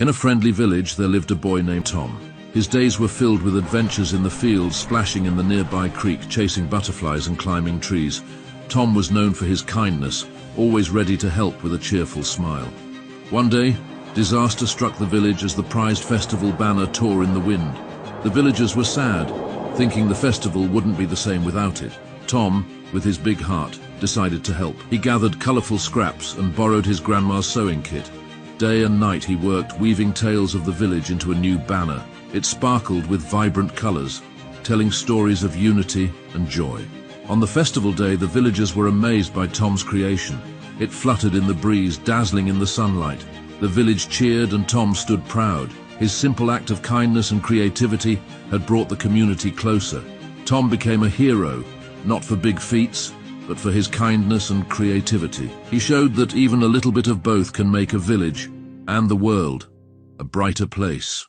In a friendly village there lived a boy named Tom. His days were filled with adventures in the fields, splashing in the nearby creek, chasing butterflies and climbing trees. Tom was known for his kindness, always ready to help with a cheerful smile. One day, disaster struck the village as the prized festival banner tore in the wind. The villagers were sad, thinking the festival wouldn't be the same without it. Tom, with his big heart, decided to help. He gathered colorful scraps and borrowed his grandma's sewing kit. Day and night he worked, weaving tales of the village into a new banner. It sparkled with vibrant colors, telling stories of unity and joy. On the festival day, the villagers were amazed by Tom's creation. It fluttered in the breeze, dazzling in the sunlight. The village cheered and Tom stood proud. His simple act of kindness and creativity had brought the community closer. Tom became a hero, not for big feats, but for his kindness and creativity. He showed that even a little bit of both can make a village and the world a brighter place.